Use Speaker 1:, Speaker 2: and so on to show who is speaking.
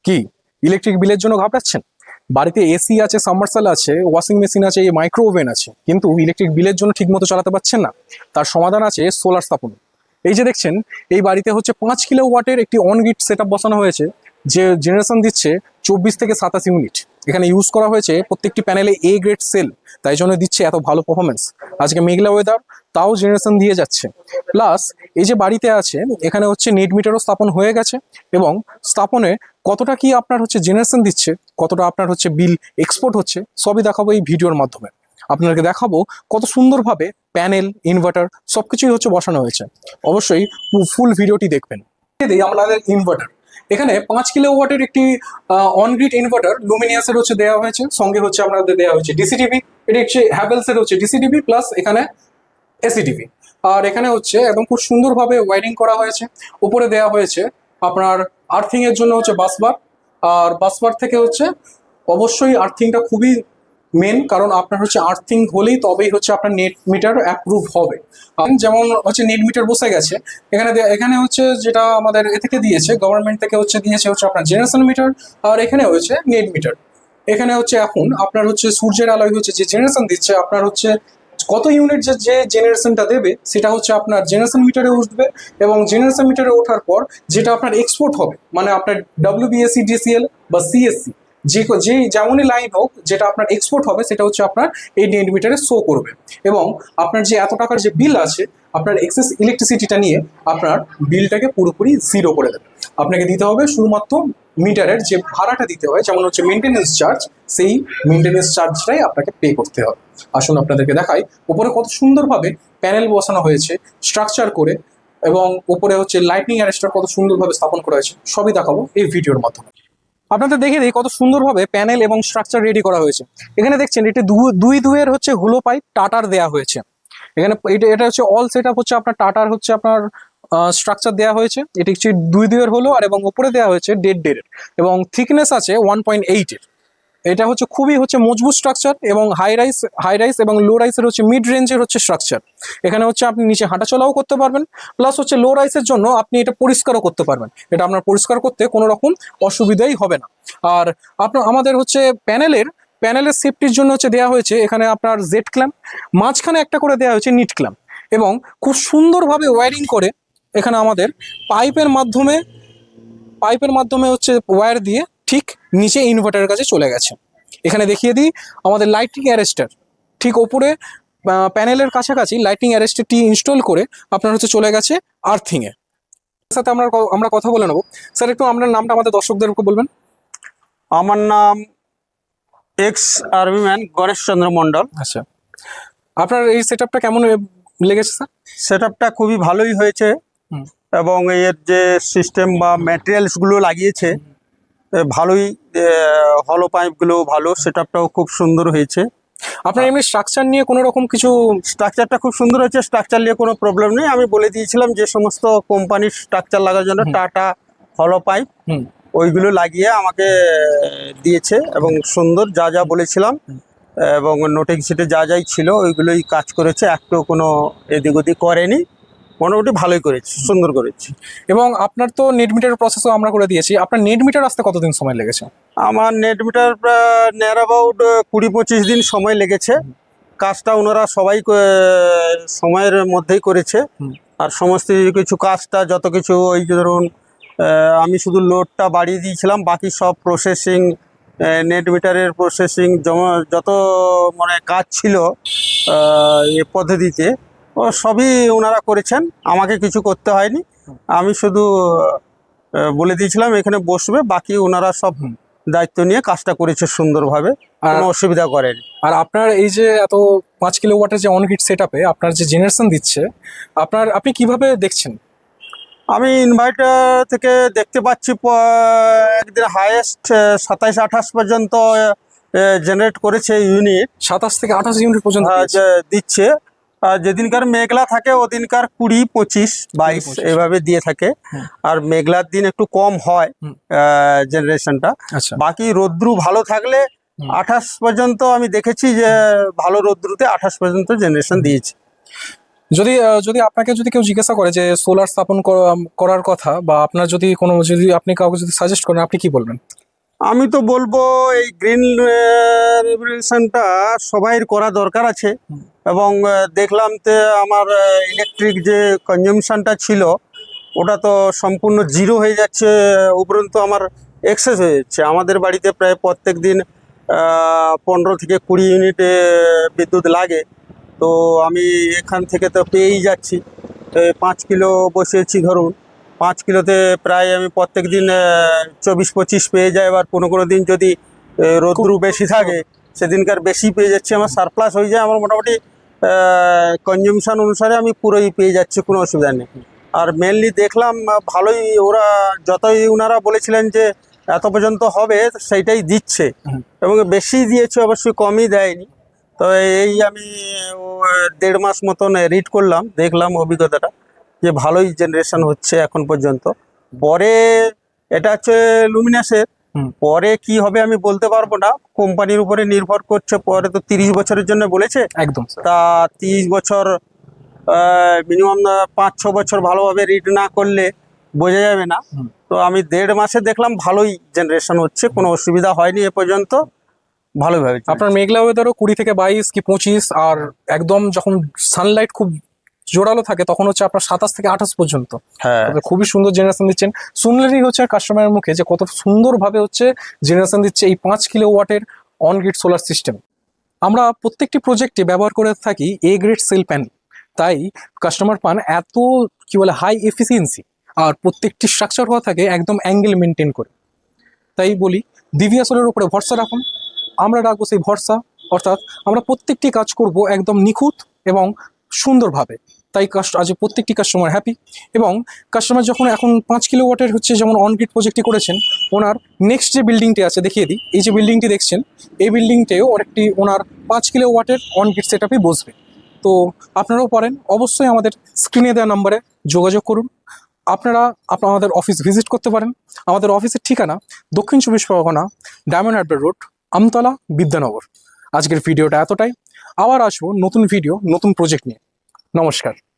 Speaker 1: কি ইলেকট্রিক বিলের জন্য ঘাবড়াচ্ছেন? বাড়িতে এসি আছে, সাবমার্সাল আছে, ওয়াশিং মেশিন আছে, এই মাইক্রো ওভেন আছে, কিন্তু ইলেকট্রিক বিলের জন্য ঠিকমতো চালাতে পারছেন না। তার সমাধান আছে সোলার স্থাপন। এই যে দেখছেন, এই বাড়িতে হচ্ছে 5 কিলোওয়াটের একটি অন গ্রিড সেট আপ বসানো হয়েছে, যে জেনারেশন দিচ্ছে 24 থেকে 27 ইউনিট। এখানে ইউজ করা হয়েছে প্রত্যেকটি প্যানেলে এ গ্রেড সেল, তাই জন্য দিচ্ছে এত ভালো পারফরমেন্স। আজকে মেঘলা ওয়েদার, তাও জেনারেশন দিয়ে যাচ্ছে। প্লাস এই যে বাড়িতে আছে, এখানে হচ্ছে নেট মিটারও স্থাপন হয়ে গেছে, এবং স্থাপনে কতটা কি আপনার হচ্ছে জেনারেশন দিচ্ছে, কতটা আপনার হচ্ছে বিল এক্সপোর্ট হচ্ছে, সবই দেখাবো এই ভিডিওর মাধ্যমে। আপনাদেরকে দেখাবো কত সুন্দরভাবে প্যানেল, ইনভার্টার সবকিছুই হচ্ছে বসানো হয়েছে। অবশ্যই ফুল ভিডিওটি দেখবেন। আমাদের ইনভার্টার, এখানে 5 কিলোওয়াটের একটি অনগ্রিড ইনভার্টার লুমিনিয়াসের হচ্ছে দেওয়া হয়েছে, সঙ্গে হচ্ছে আপনাদের দেওয়া হয়েছে ডিসিটিভি। এটি হচ্ছে হ্যাভেলসের হচ্ছে ডিসিটিভি প্লাস এখানে এসিটিভি। আর এখানে হচ্ছে একদম খুব সুন্দরভাবে ওয়ারিং করা হয়েছে। উপরে দেওয়া হয়েছে আপনার আর্থিং এর জন্য হচ্ছে বাসবার, আর বাসবার থেকে হচ্ছে অবশ্যই আর্থিংটা খুবই মেন, কারণ আপনার হচ্ছে আর্থিং হলেই তবেই হচ্ছে আপনার নেট মিটার অ্যাপ্রুভ হবে। যেমন হচ্ছে নেট মিটার বসে গেছে, এখানে হচ্ছে যেটা আমাদের এ থেকে দিয়েছে, গভর্নমেন্ট থেকে হচ্ছে দিয়েছে হচ্ছে আপনার জেনারেশন মিটার, আর এখানে হচ্ছে নেট মিটার। এখানে হচ্ছে এখন আপনার হচ্ছে সূর্যের আলোয় হচ্ছে যে জেনারেশন দিচ্ছে, আপনার হচ্ছে কত ইউনিট যে জেনারেশনটা দেবে সেটা হচ্ছে আপনার জেনারেশন মিটারে উঠবে, এবং জেনারেশন মিটারে ওঠার পর যেটা আপনার এক্সপোর্ট হবে, মানে আপনার ডব্লিউবিএসসি, ডিসিএল বা সিএসসি, যে যেমনই লাইন হোক, যেটা আপনার এক্সপোর্ট হবে সেটা হচ্ছে আপনার এই নেট মিটারে শো করবে। এবং আপনার যে এত টাকার যে বিল আছে, আপনার এক্সেস ইলেকট্রিসিটিটা নিয়ে আপনার বিলটাকে পুরোপুরি জিরো করে দেবে। আপনাকে দিতে হবে শুধুমাত্র মিটারের যে ভাড়াটা দিতে হয়, যেমন হচ্ছে মেনটেন্যান্স চার্জ, সেই মেনটেন্যান্স চার্জটাই আপনাকে পে করতে হবে। আসুন আপনাদেরকে দেখাই উপরে কত সুন্দরভাবে প্যানেল বসানো হয়েছে স্ট্রাকচার করে, এবং উপরে হচ্ছে লাইটনিং অ্যারেস্টার কত সুন্দরভাবে স্থাপন করা হয়েছে, সবই দেখাবো এই ভিডিওর মাধ্যমে। আপনাদের দেখে দিই কত সুন্দরভাবে প্যানেল এবং স্ট্রাকচার রেডি করা হয়েছে। এখানে দেখছেন এটি দুই দুইয়ের হচ্ছে হুলো পাইপ টাটার দেওয়া হয়েছে। এখানে এটা হচ্ছে অল সেট আপ হচ্ছে আপনার টাটার হচ্ছে আপনার স্ট্রাকচার দেওয়া হয়েছে। এটি হচ্ছে দুই দুইয়ের হলো, আর এবং উপরে দেওয়া হয়েছে 1.5 এবং থিকনেস আছে 1.8 এটা হচ্ছে খুবই হচ্ছে মজবুত স্ট্রাকচার, এবং হাই রাইস এবং লো রাইসের হচ্ছে মিড রেঞ্জের হচ্ছে স্ট্রাকচার। এখানে হচ্ছে আপনি নিচে হাঁটাচলাও করতে পারবেন, প্লাস হচ্ছে লো রাইসের জন্য আপনি এটা পরিষ্কারও করতে পারবেন। এটা আপনার পরিষ্কার করতে কোনো রকম অসুবিধাই হবে না। আর আমাদের হচ্ছে প্যানেলের সেফটির জন্য হচ্ছে দেওয়া হয়েছে এখানে আপনার জেড ক্ল্যাম্প, মাঝখানে একটা করে দেওয়া হয়েছে নিট ক্ল্যাম্প, এবং খুব সুন্দরভাবে ওয়্যারিং করে এখানে আমাদের পাইপের মাধ্যমে হচ্ছে ওয়্যার দিয়ে ঠিক নিচে ইনভার্টারের কাছে চলে গেছে। এখানে দেখিয়ে দিই আমাদের লাইটিং অ্যারেস্টার ঠিক ওপরে প্যানেলের কাছাকাছি লাইটিং অ্যারেস্টারটি ইনস্টল করে আপনার হচ্ছে চলে গেছে আর্থিংয়ে। সাথে আমরা কথা বলে নেবো। স্যার, একটু আপনার নামটা আমাদের দর্শকদেরকে বলবেন।
Speaker 2: আমার নাম এক্স আর্মিম্যান গণেশ চন্দ্র মণ্ডল।
Speaker 1: আচ্ছা, আপনার এই সেট আপটা কেমন লেগেছে স্যার?
Speaker 2: সেট আপটা খুবই ভালোই হয়েছে, এবং এর যে সিস্টেম বা ম্যাটেরিয়ালসগুলো লাগিয়েছে ভালোই, হলো পাইপগুলো ভালো, সেট আপটাও খুব সুন্দর হয়েছে।
Speaker 1: আপনার এমনি স্ট্রাকচার নিয়ে কোনো রকম কিছু?
Speaker 2: স্ট্রাকচারটা খুব সুন্দর হয়েছে, স্ট্রাকচার নিয়ে কোনো প্রবলেম নেই। আমি বলে দিয়েছিলাম যে সমস্ত কোম্পানির স্ট্রাকচার লাগার জন্য টাটা হলো পাইপ ওইগুলো লাগিয়ে আমাকে দিয়েছে, এবং সুন্দর যা যা বলেছিলাম এবং নোটিং শিটে যা যাই ছিল ওইগুলোই কাজ করেছে, একটু কোনো এদিক ওদিক করেনি, মোটামুটি ভালোই করেছে, সুন্দর করেছে।
Speaker 1: এবং আপনার তো নেট মিটারের প্রসেসও আমরা করে দিয়েছি, আপনার নেট মিটার আসতে কতদিন সময় লেগেছে?
Speaker 2: আমার নেট মিটার নিয়ার অ্যাবাউট 20-25 দিন সময় লেগেছে। কাজটা ওনারা সবাই সময়ের মধ্যেই করেছে, আর সমস্ত কিছু কাজটা যত কিছু ওই ধরুন আমি শুধু লোডটা বাড়িয়ে দিয়েছিলাম, বাকি সব প্রসেসিং, নেট মিটারের প্রসেসিং যত মানে কাজ ছিল এ পদ্ধতিতে ও সবই ওনারা করেছেন, আমাকে কিছু করতে হয়নি। আমি শুধু বলে দিয়েছিলাম এখানে বসবে, বাকি ওনারা সব দায়িত্ব নিয়ে কাজটা করেছে সুন্দরভাবে, কোনো অসুবিধা করেনি।
Speaker 1: আর আপনার এই যে এত 5 কিলোওয়াটের যে অনগ্রিড সেট আপে আপনার যে জেনারেশন দিচ্ছে, আপনি কিভাবে দেখছেন?
Speaker 2: আমি ইনভার্টার থেকে দেখতে পাচ্ছি একদিন হাইয়েস্ট 27-28 পর্যন্ত জেনারেট করেছে ইউনিট।
Speaker 1: 27 থেকে 28 ইউনিট পর্যন্ত
Speaker 2: দিচ্ছে। আর যেদিনকার মেঘলা থাকে ওদিনকার 20, 25, 22 এভাবে দিয়ে থাকে, আর মেঘলার দিন একটু কম হয় জেনারেশনটা। বাকি রোদ্রু ভালো থাকলে 28 পর্যন্ত আমি দেখেছি যে ভালো রোদ্রুতে 28 পর্যন্ত জেনারেশন দিয়েছে।
Speaker 1: যদি আপনাকে যদি কেউ জিজ্ঞাসা করে যে সোলার স্থাপন করার কথা, বা আপনার যদি আপনি কাউকে যদি সাজেস্ট করেন, আপনি কি বলবেন?
Speaker 2: আমি তো বলবো এই গ্রিন রেভলিউশনটা সবাই করা দরকার আছে। এবং দেখলাম তো আমার ইলেকট্রিক যে কনজামশনটা ছিল ওটা তো সম্পূর্ণ জিরো হয়ে যাচ্ছে, উপরন্তু আমার এক্সেস হয়ে যাচ্ছে। আমাদের বাড়িতে প্রায় প্রত্যেক দিন 15 থেকে 20 ইউনিট বিদ্যুৎ লাগে। তো আমি এখান থেকে তো পেয়েই যাচ্ছি। 5 কিলো বসিয়েছি ধরুন, 5 কিলোতে প্রায় আমি প্রত্যেক দিন 24-25 পেয়ে যাই। এবার কোনো কোনো দিন যদি রোদ্রু বেশি থাকে সেদিনকার বেশি পেয়ে যাচ্ছি, আমার সারপ্লাস হয়ে যায়। আমার মোটামুটি কনজামশন অনুসারে আমি পুরোই পেয়ে যাচ্ছি, কোনো অসুবিধা নেই। আর মেনলি দেখলাম ভালোই, ওরা যতই ওনারা বলেছিলেন যে এত পর্যন্ত হবে সেইটাই দিচ্ছে,
Speaker 1: হুম।
Speaker 2: এবং বেশি দিয়েছে অবশ্যই, কমই দেয়নি। তো এই আমি 1.5 মাস মতন রিড করলাম, দেখলাম অভিজ্ঞতাটা যে ভালোই জেনারেশন হচ্ছে এখন পর্যন্ত। পরে এটা হচ্ছে লুমিনাসের,
Speaker 1: হুম।
Speaker 2: পরে কি হবে আমি বলতে পারবো না, কোম্পানির উপরে নির্ভর করছে। পরে তো 30 বছরের জন্য বলেছে,
Speaker 1: একদম স্যার।
Speaker 2: তা 30 বছর মিনিমাম 5-6 বছর ভালোভাবে রিড না করলে বোঝা যাবে না।
Speaker 1: হুম।
Speaker 2: তো আমি 1.5 মাসে দেখলাম ভালোই জেনারেশন হচ্ছে, কোনো অসুবিধা হয়নি এ পর্যন্ত, ভালোভাবে চলছে।
Speaker 1: আপনার মেঘলা ওয়েদারও 20 থেকে 22 কি 25, আর একদম যখন সানলাইট খুব জোরালো থাকে তখন হচ্ছে আপনার 27 থেকে 28 পর্যন্ত।
Speaker 2: হ্যাঁ,
Speaker 1: আপনি খুবই সুন্দর জেনারেশন দিচ্ছেন। শুনলেই হচ্ছে কাস্টমারের মুখে যে কত সুন্দরভাবে হচ্ছে জেনারেশন দিচ্ছে এই 5 কিলোওয়াটের অন গ্রিড সোলার সিস্টেম। আমরা প্রত্যেকটি প্রজেক্টে ব্যবহার করে থাকি এ গ্রেড সেল প্যানেল, তাই কাস্টমার পান এত কি বলে হাই এফিসিয়েন্সি, আর প্রত্যেকটি স্ট্রাকচার হওয়া থাকে একদম অ্যাঙ্গেল মেনটেন করে। তাই বলি, দিবিয়া সোলার উপরে ভরসা রাখুন, আমরা রাখবো সেই ভরসা। অর্থাৎ আমরা প্রত্যেকটি কাজ করব একদম নিখুঁত এবং সুন্দরভাবে। তাই আজ প্রত্যেকটি কাস্টমার হ্যাপি। এবং কাস্টমার যখন এখন 5 কিলোওয়াটের হচ্ছে যেমন অনগ্রিড প্রজেক্টটি করেছেন, ওনার নেক্সট যে বিল্ডিংটি আছে দেখিয়ে দিই, এই যে বিল্ডিংটি দেখছেন, এই বিল্ডিংটেও একটি ওনার 5 কিলোওয়াটের অনগ্রিড সেট আপই বসবে। তো আপনারাও পারেন, অবশ্যই আমাদের স্ক্রিনে দেওয়া নাম্বারে যোগাযোগ করুন। আপনারা আমাদের অফিস ভিজিট করতে পারেন। আমাদের অফিসের ঠিকানা দক্ষিণ 24 পরগনা, ডায়মন্ড হারবার রোড, আমতলা, বিদ্যানগর। আজকের ভিডিওটা এতটাই। আবার আসবো নতুন ভিডিও, নতুন প্রজেক্ট নিয়ে। নমস্কার।